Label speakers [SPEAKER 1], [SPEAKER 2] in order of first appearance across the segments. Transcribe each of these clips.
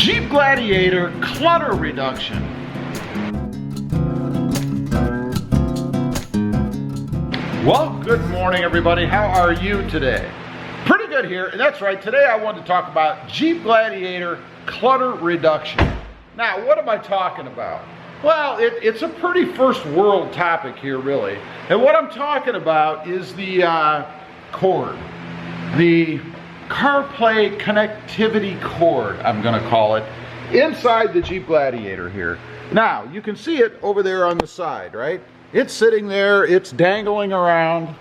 [SPEAKER 1] Jeep Gladiator clutter reduction. Well, good morning everybody. How are you today? Pretty good here, and that's right. Today I want to talk about Jeep Gladiator clutter reduction. Now, what am I talking about? Well, it's a pretty first world topic here, really. And what I'm talking about is the cord. The CarPlay connectivity cord, I'm going to call it, inside the Jeep Gladiator here. Now, you can see it over there on the side, right? It's sitting there, it's dangling around,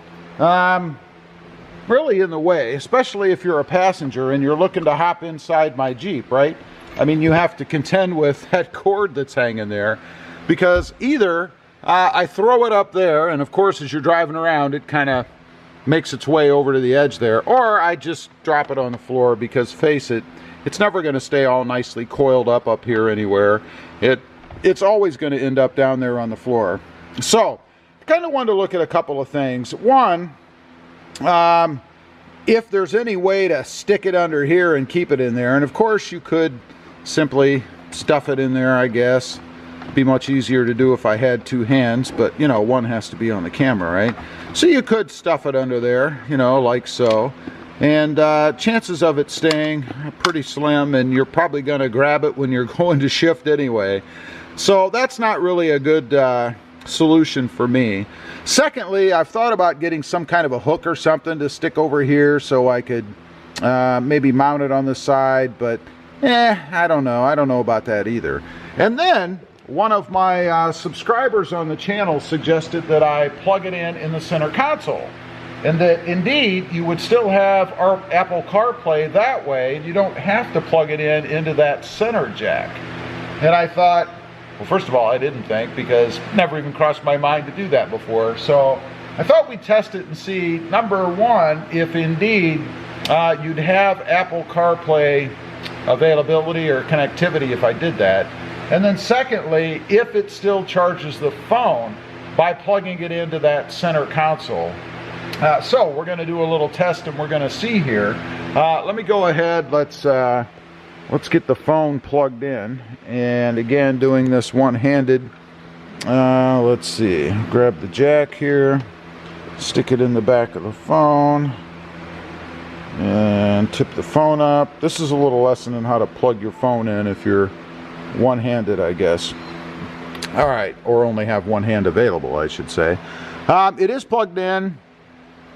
[SPEAKER 1] really in the way, especially if you're a passenger and you're looking to hop inside my Jeep, right? I mean, you have to contend with that cord that's hanging there, because either I throw it up there, and of course as you're driving around it kind of makes its way over to the edge there, or I just drop it on the floor, because face it, it's never going to stay all nicely coiled up here anywhere. It's always going to end up down there on the floor. So I kind of wanted to look at a couple of things. One, if there's any way to stick it under here and keep it in there, and of course you could simply stuff it in there, I guess. It'd be much easier to do if I had two hands, but you know, one has to be on the camera, right? So you could stuff it under there, you know, like so, and chances of it staying are pretty slim, and you're probably going to grab it when you're going to shift anyway. So that's not really a good solution for me. Secondly, I've thought about getting some kind of a hook or something to stick over here so I could maybe mount it on the side, but I don't know. I don't know about that either. And then one of my subscribers on the channel suggested that I plug it in the center console, and that indeed you would still have our Apple CarPlay that way, and you don't have to plug it into that center jack. And I thought, well, first of all, I didn't think, because it never even crossed my mind to do that before. So I thought we'd test it and see, number one, if indeed you'd have Apple CarPlay availability or connectivity if I did that. And then secondly, if it still charges the phone by plugging it into that center console. So we're going to do a little test, and we're going to see here. Let me go ahead. Let's get the phone plugged in. And again, doing this one-handed. Let's see. Grab the jack here. Stick it in the back of the phone. And tip the phone up. This is a little lesson in how to plug your phone in if you're one-handed, I guess. All right, or only have one hand available, I should say. It is plugged in.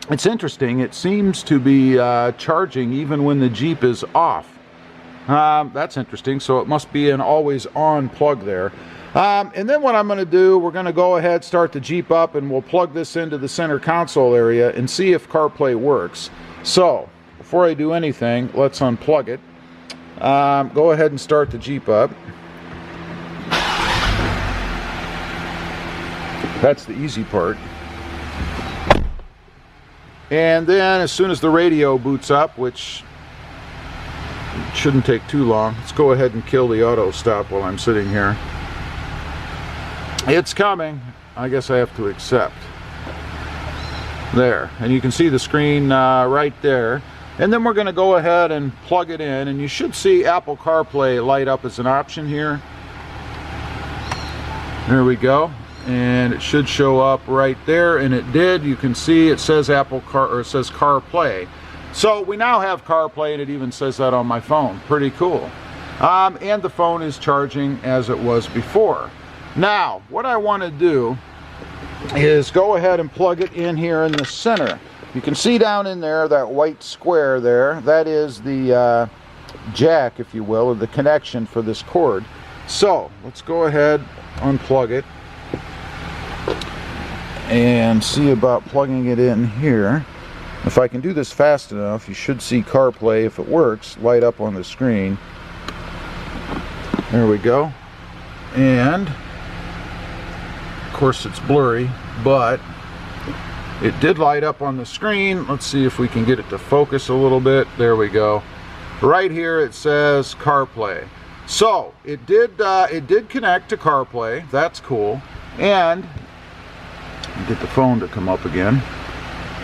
[SPEAKER 1] It's interesting. It seems to be charging even when the Jeep is off. That's interesting. So it must be an always-on plug there. And then what I'm going to do, we're going to go ahead, start the Jeep up, and we'll plug this into the center console area and see if CarPlay works. So before I do anything, let's unplug it. Go ahead and start the Jeep up. That's the easy part. And then as soon as the radio boots up, which shouldn't take too long, let's go ahead and kill the auto stop while I'm sitting here. It's coming. I guess I have to accept. There, and you can see the screen right there. And then we're going to go ahead and plug it in, and you should see Apple CarPlay light up as an option here. There we go, and it should show up right there, and it did. You can see it says it says CarPlay. So we now have CarPlay, and it even says that on my phone. Pretty cool. And the phone is charging as it was before. Now, what I want to do is go ahead and plug it in here in the center. You can see down in there, that white square there, that is the jack, if you will, or the connection for this cord. So, let's go ahead, unplug it, and see about plugging it in here. If I can do this fast enough, you should see CarPlay, if it works, light up on the screen. There we go. And, of course, it's blurry, but it did light up on the screen. Let's see if we can get it to focus a little bit. There we go. Right here it says CarPlay. So it did connect to CarPlay. That's cool. And get the phone to come up again.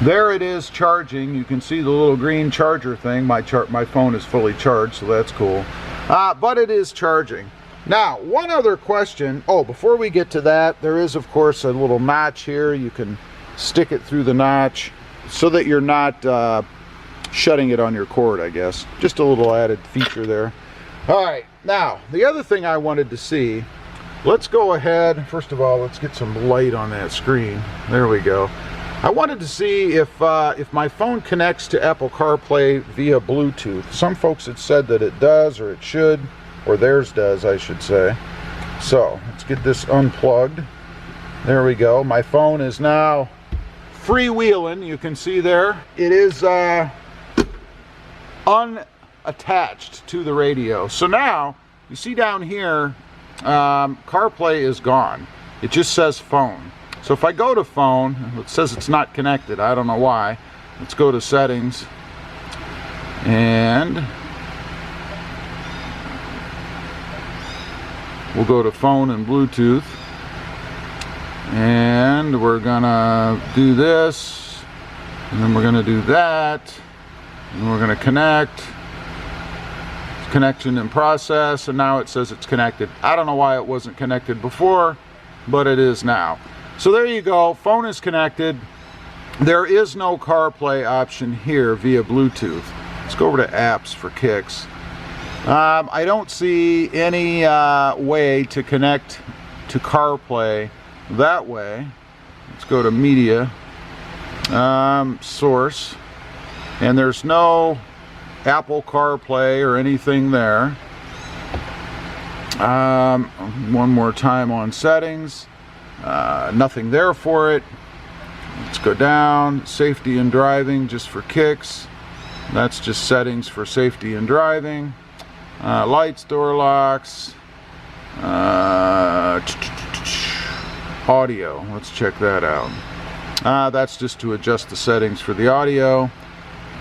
[SPEAKER 1] There it is charging. You can see the little green charger thing. My phone is fully charged, so that's cool. but it is charging. Now, one other question. Oh, before we get to that, there is, of course, a little notch here. You can stick it through the notch so that you're not shutting it on your cord, I guess. Just a little added feature there. All right, now, the other thing I wanted to see, let's go ahead. First of all, let's get some light on that screen. There we go. I wanted to see if my phone connects to Apple CarPlay via Bluetooth. Some folks had said that it does, or it should, or theirs does, I should say. So let's get this unplugged. There we go. My phone is now freewheeling. You can see there. It is unattached to the radio. So now you see down here, CarPlay is gone. It just says phone. So if I go to phone, it says it's not connected. I don't know why. Let's go to settings, and we'll go to phone and Bluetooth, and we're gonna do this, and then we're gonna do that, and we're gonna connect. Connection in process, and now it says it's connected. I don't know why it wasn't connected before, but it is now. So there you go, phone is connected. There is no CarPlay option here via Bluetooth. Let's go over to apps for kicks. I don't see any way to connect to CarPlay that way. Let's go to media, source, and there's no Apple CarPlay or anything there. One more time on settings. Nothing there for it. Let's go down. Safety and driving, just for kicks. That's just settings for safety and driving. Lights, door locks. Audio. Let's check that out. That's just to adjust the settings for the audio.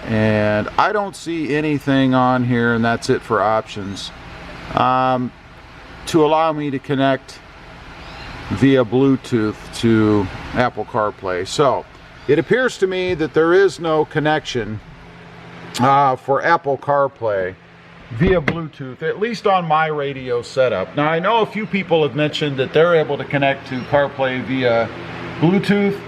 [SPEAKER 1] And I don't see anything on here, and that's it for options, to allow me to connect via Bluetooth to Apple CarPlay. So it appears to me that there is no connection for Apple CarPlay via Bluetooth, at least on my radio setup. Now, I know a few people have mentioned that they're able to connect to CarPlay via Bluetooth.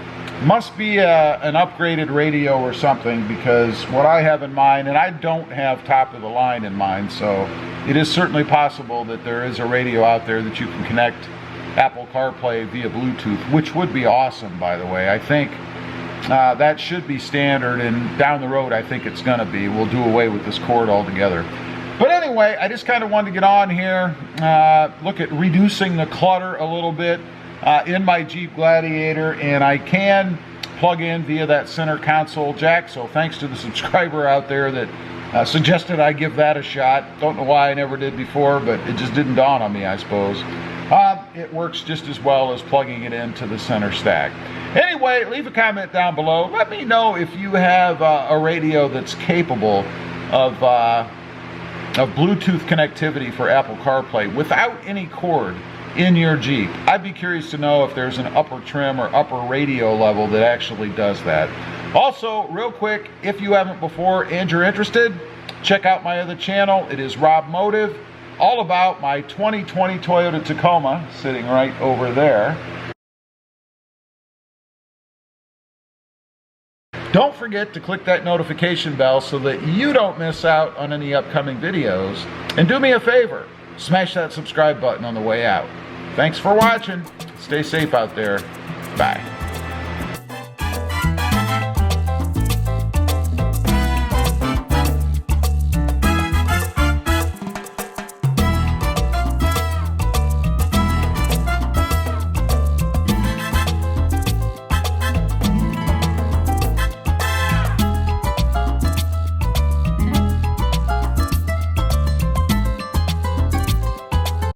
[SPEAKER 1] Must be an upgraded radio or something, because what I have in mind, and I don't have top of the line in mind, so it is certainly possible that there is a radio out there that you can connect Apple CarPlay via Bluetooth, which would be awesome, by the way. I think that should be standard, and down the road I think it's going to be. We'll do away with this cord altogether. But anyway, I just kind of wanted to get on here, look at reducing the clutter a little bit in my Jeep Gladiator, and I can plug in via that center console jack, so thanks to the subscriber out there that suggested I give that a shot. Don't know why I never did before, but it just didn't dawn on me, I suppose. It works just as well as plugging it into the center stack. Anyway, leave a comment down below. Let me know if you have a radio that's capable of Bluetooth connectivity for Apple CarPlay without any cord in your Jeep. I'd be curious to know if there's an upper trim or upper radio level that actually does that. Also, real quick, if you haven't before and you're interested, check out my other channel. It is Rob Motive, all about my 2020 Toyota Tacoma, sitting right over there. Don't forget to click that notification bell so that you don't miss out on any upcoming videos. And do me a favor, smash that subscribe button on the way out. Thanks for watching. Stay safe out there. Bye.